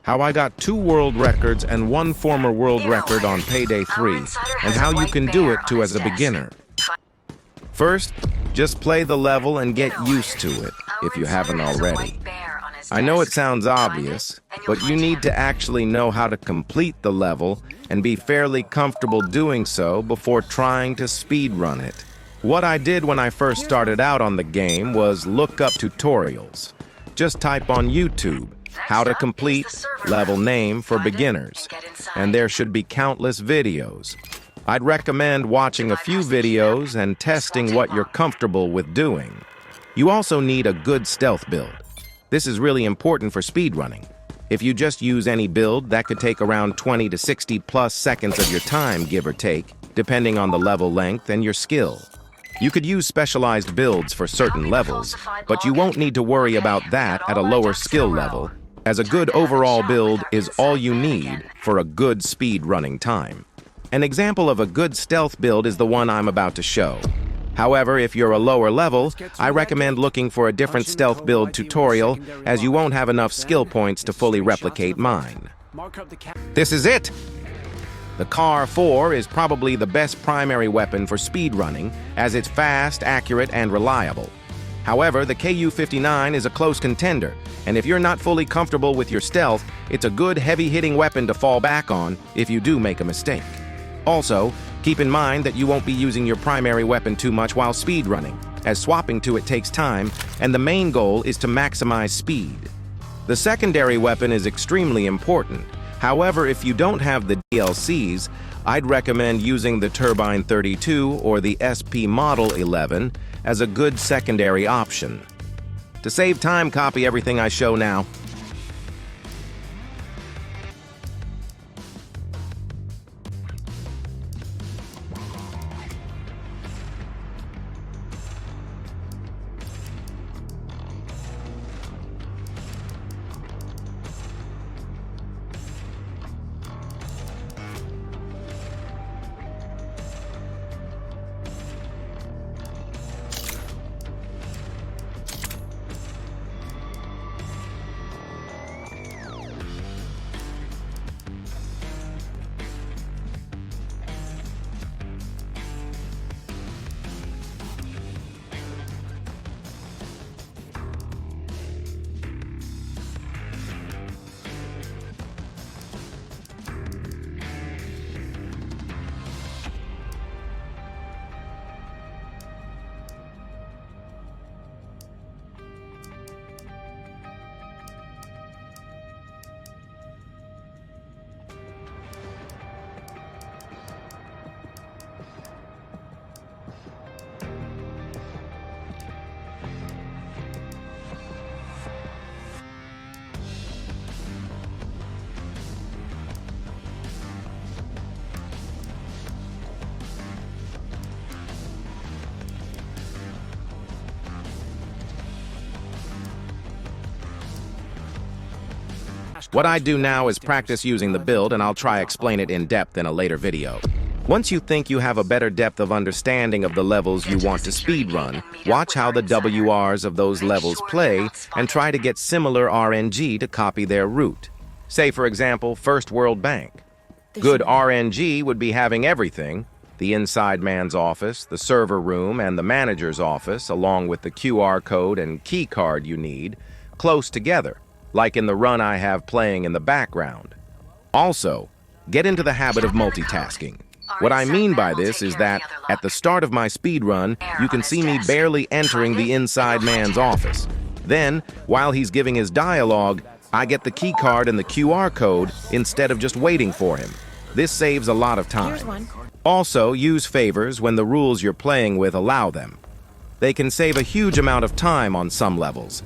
how I got 2 world records and 1 former world record on Payday 3, and how you can do it too as a beginner. First, just play the level and get used to it, if you haven't already. I know it sounds obvious, but you need to actually know how to complete the level and be fairly comfortable doing so before trying to speedrun it. What I did when I first started out on the game was look up tutorials. Just type on YouTube, how to complete level name for beginners, and there should be countless videos. I'd recommend watching a few videos and testing what you're comfortable with doing. You also need a good stealth build. This is really important for speedrunning. If you just use any build, that could take around 20 to 60 plus seconds of your time, give or take, depending on the level length and your skill. You could use specialized builds for certain levels, but you won't need to worry about that at a lower skill level, as a good overall build is all you need for a good speedrunning time. An example of a good stealth build is the one I'm about to show. However, if you're a lower level, I recommend looking for a different stealth build tutorial, as you won't have enough skill points to fully replicate mine. This is it! The Car 4 is probably the best primary weapon for speedrunning, as it's fast, accurate, and reliable. However, the KU-59 is a close contender, and if you're not fully comfortable with your stealth, it's a good heavy-hitting weapon to fall back on if you do make a mistake. Also, keep in mind that you won't be using your primary weapon too much while speedrunning, as swapping to it takes time, and the main goal is to maximize speed. The secondary weapon is extremely important. However, if you don't have the DLCs, I'd recommend using the Turbine 32 or the SP Model 11 as a good secondary option. To save time, copy everything I show now. What I do now is practice using the build, and I'll try explain it in depth in a later video. Once you think you have a better depth of understanding of the levels you want to speedrun, watch how the WRs of those levels play and try to get similar RNG to copy their route. Say, for example, First World Bank. Good RNG would be having everything, the inside man's office, the server room, and the manager's office, along with the QR code and key card you need, close together, like in the run I have playing in the background. Also, get into the habit of multitasking. What I mean by this is that, at the start of my speedrun, you can see me barely entering the inside man's office. Then, while he's giving his dialogue, I get the key card and the QR code instead of just waiting for him. This saves a lot of time. Also, use favors when the rules you're playing with allow them. They can save a huge amount of time on some levels.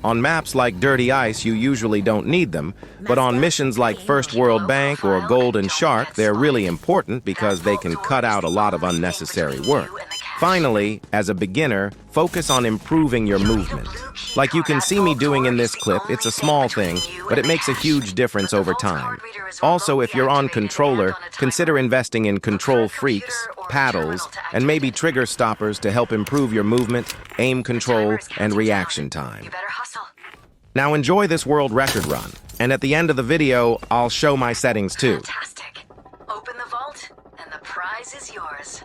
On maps like Dirty Ice, you usually don't need them, but on missions like First World Bank or Golden Shark, they're really important because they can cut out a lot of unnecessary work. Finally, as a beginner, focus on improving your movement. Like you can see me doing in this clip, it's a small thing, but it makes a huge difference over time. Also, if you're on controller, consider investing in control freaks, paddles, and maybe trigger stoppers to help improve your movement, aim control, and reaction time. Now enjoy this world record run. And at the end of the video, I'll show my settings too. Fantastic. Open the vault, and the prize is yours.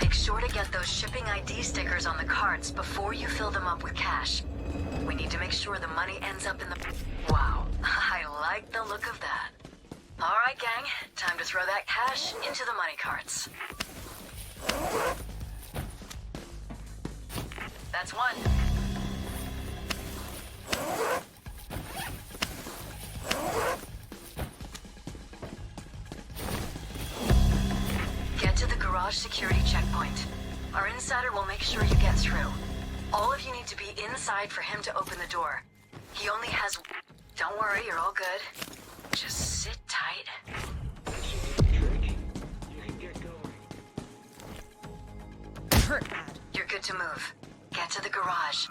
Make sure to get those shipping ID stickers on the carts before you fill them up with cash. We need to make sure the money ends up in the... Wow, I like the look of that. All right, gang, time to throw that cash into the money carts. That's one. Get to the garage security checkpoint. Our insider will make sure you get through. All of you need to be inside for him to open the door. He only has... Don't worry, you're all good. Just sit tight. Hurt bad. You're good to move. Get to the garage.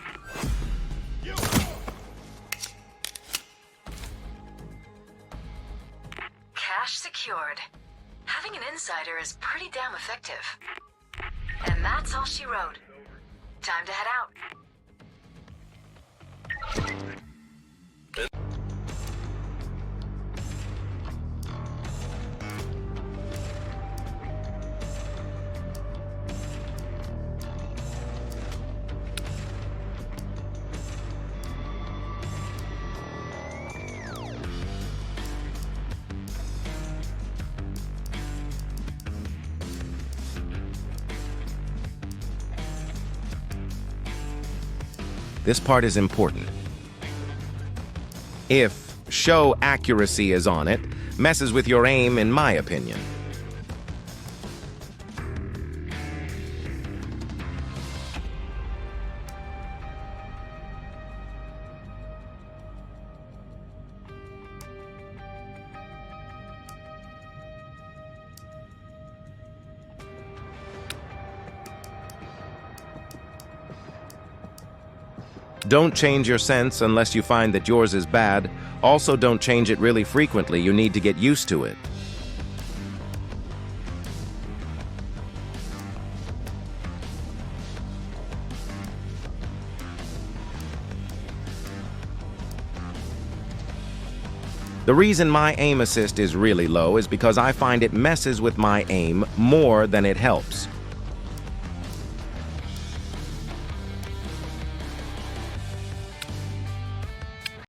Cash secured. Having an insider is pretty damn effective. And that's all she wrote. Time to head out. This part is important. If show accuracy is on it, messes with your aim, in my opinion. Don't change your sense unless you find that yours is bad. Also, don't change it really frequently. You need to get used to it. The reason my aim assist is really low is because I find it messes with my aim more than it helps.